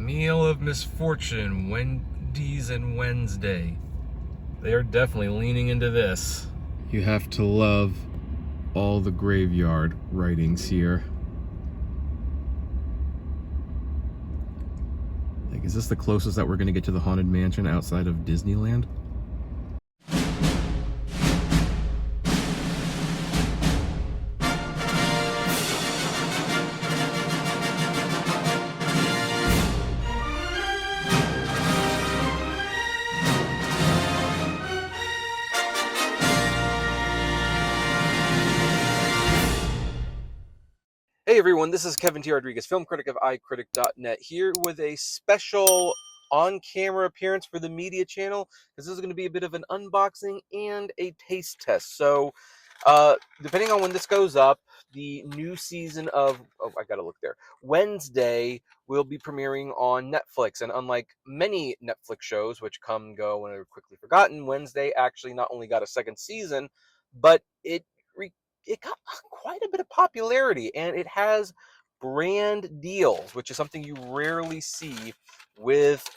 Meal of Misfortune, Wendy's and Wednesday. They are definitely leaning into this. You have to love all the graveyard writings here. Like, is this the closest that we're gonna get to the Haunted Mansion outside of Disneyland? Hey everyone, this is Kevin T. Rodriguez, film critic of iCritic.net, here with a special on-camera appearance for the media channel, because this is going to be a bit of an unboxing and a taste test. So, depending on when this goes up, the new season of, I gotta look there, Wednesday will be premiering on Netflix, and unlike many Netflix shows, which come and go and are quickly forgotten, Wednesday actually not only got a second season, but it got quite a bit of popularity, and it has brand deals, which is something you rarely see with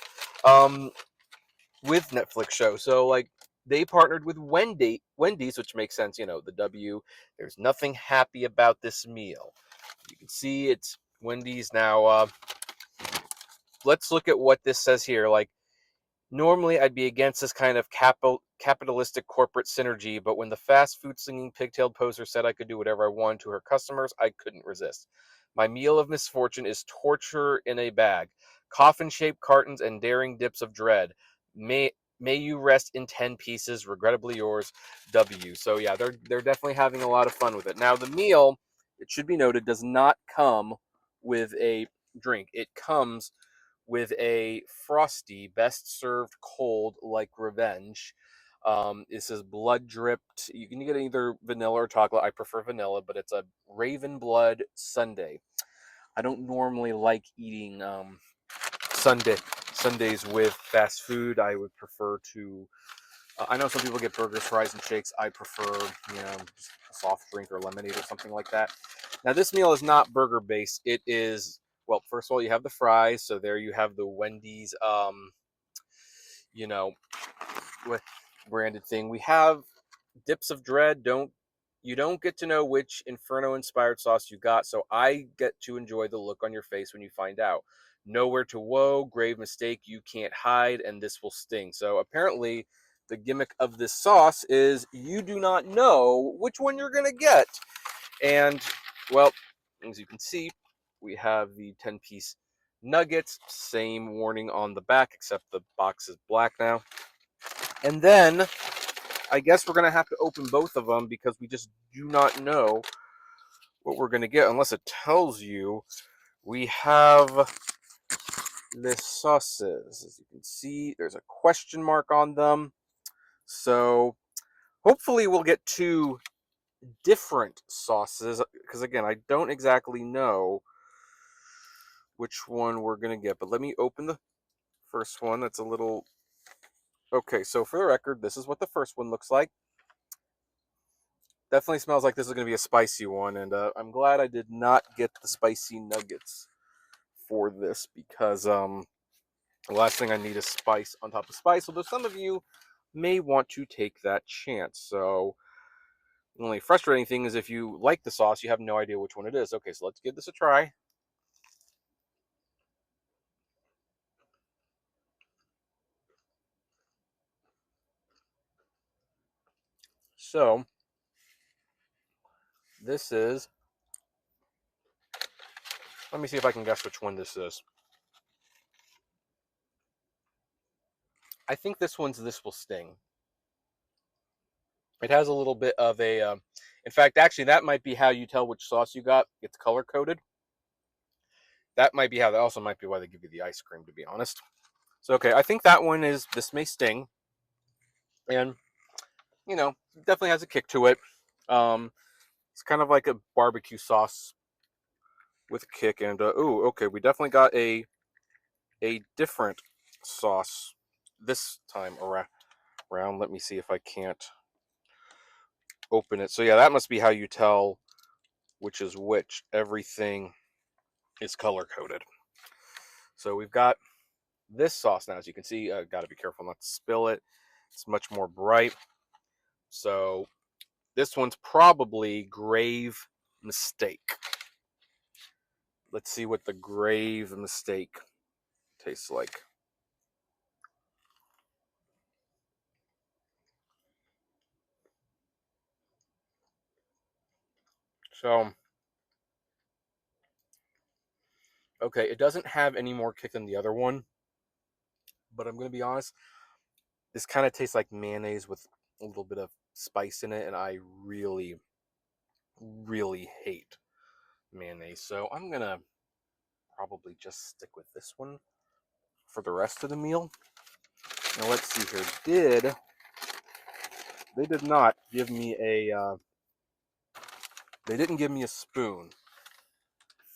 Netflix shows. So like they partnered with Wendy's, which makes sense, you know, the W. There's nothing happy about this meal. You can see it's Wendy's now. Let's look at what this says here. Like, normally, I'd be against this kind of capitalistic corporate synergy, but when the fast food slinging pigtailed poser said I could do whatever I wanted to her customers, I couldn't resist. My meal of misfortune is torture in a bag, coffin-shaped cartons and daring dips of dread. May you rest in 10 pieces. Regrettably yours, W. So yeah, they're definitely having a lot of fun with it. Now the meal, it should be noted, does not come with a drink. It comes with a Frosty, best served cold like revenge. This is blood dripped. You can get either vanilla or chocolate. I prefer vanilla, but it's a Raven Blood Sundae. I don't normally like eating Sundays with fast food. I would prefer to. I know some people get burgers, fries, and shakes. I prefer, just a soft drink or lemonade or something like that. Now, this meal is not burger based. It is, well, first of all, you have the fries. So there you have the Wendy's, you know, with branded thing. We have dips of dread. You don't get to know which Inferno inspired sauce you got, so I get to enjoy the look on your face when you find out. Nowhere to woe, grave mistake, you can't hide, and this will sting. So apparently the gimmick of this sauce is you do not know which one you're gonna get. And well, as you can see, we have the 10-piece nuggets, same warning on the back, except the box is black now. And then I guess we're going to have to open both of them because we just do not know what we're going to get unless it tells you. We have the sauces. As you can see, there's a question mark on them. So hopefully we'll get two different sauces, because again, I don't exactly know which one we're going to get. But let me open the first one. That's a little... Okay, so for the record, this is what the first one looks like. Definitely smells like this is going to be a spicy one, and I'm glad I did not get the spicy nuggets for this, because the last thing I need is spice on top of spice, although some of you may want to take that chance. So the only frustrating thing is if you like the sauce, you have no idea which one it is. Okay, so let's give this a try. So this is... Let me see if I can guess which one this is. I think this one's This Will Sting. It has a little bit of a... in fact, actually, that might be how you tell which sauce you got. It's color-coded. That might be how... That also might be why they give you the ice cream, to be honest. So, okay, I think that one is This May Sting. And, definitely has a kick to it. It's kind of like a barbecue sauce with a kick. And, okay, we definitely got a different sauce this time around. Let me see if I can't open it. So, yeah, that must be how you tell which is which. Everything is color-coded. So we've got this sauce now. As you can see, got to be careful not to spill it. It's much more bright. So this one's probably grave mistake. Let's see what the grave mistake tastes like. So, okay, it doesn't have any more kick than the other one, but I'm going to be honest, this kind of tastes like mayonnaise with a little bit of spice in it, and I really, really hate mayonnaise. So I'm going to probably just stick with this one for the rest of the meal. Now let's see here. They did not give me a, they didn't give me a spoon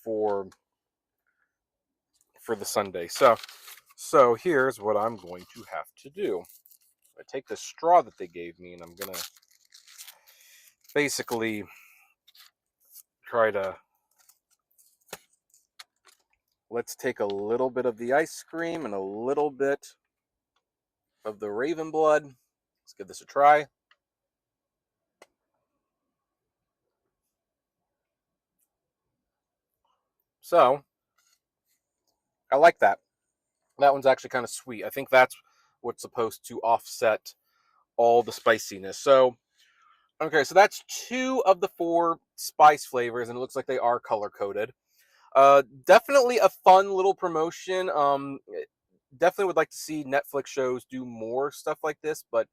for the sundae. So here's what I'm going to have to do. I take the straw that they gave me, and I'm gonna basically try to, let's take a little bit of the ice cream and a little bit of the raven blood. Let's give this a try. So I like that. That one's actually kind of sweet. I think that's what's supposed to offset all the spiciness. So, okay, so that's 2 of the 4 spice flavors, and it looks like they are color-coded. Definitely a fun little promotion. Definitely would like to see Netflix shows do more stuff like this, but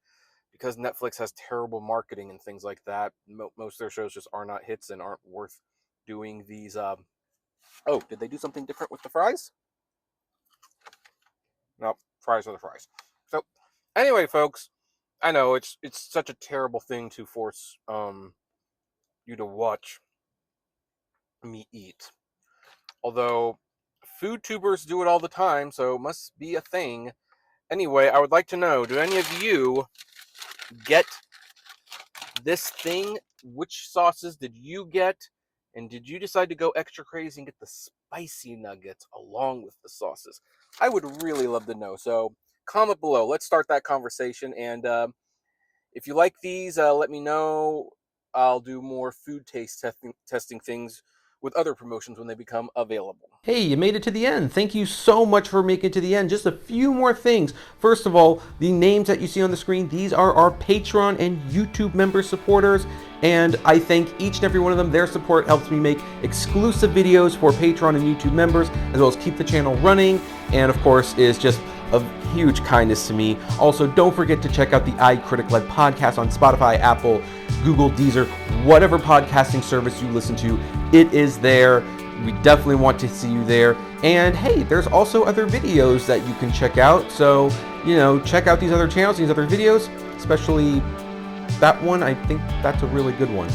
because Netflix has terrible marketing and things like that, most of their shows just are not hits and aren't worth doing these. Oh, did they do something different with the fries? No, fries are the fries. So, anyway, folks, I know it's such a terrible thing to force you to watch me eat. Although food tubers do it all the time, so it must be a thing. Anyway, I would like to know, do any of you get this thing? Which sauces did you get? And did you decide to go extra crazy and get the spicy nuggets along with the sauces? I would really love to know. So comment below. Let's start that conversation. And if you like these, let me know. I'll do more food taste testing things with other promotions when they become available. Hey, you made it to the end. Thank you so much for making it to the end. Just a few more things. First of all, the names that you see on the screen, these are our Patreon and YouTube member supporters, and I thank each and every one of them. Their support helps me make exclusive videos for Patreon and YouTube members, as well as keep the channel running, and of course is just of huge kindness to me. Also, don't forget to check out the iCritic-led podcast on Spotify, Apple, Google, Deezer, whatever podcasting service you listen to, it is there. We definitely want to see you there. And hey, there's also other videos that you can check out. So, check out these other channels, these other videos, especially that one. I think that's a really good one.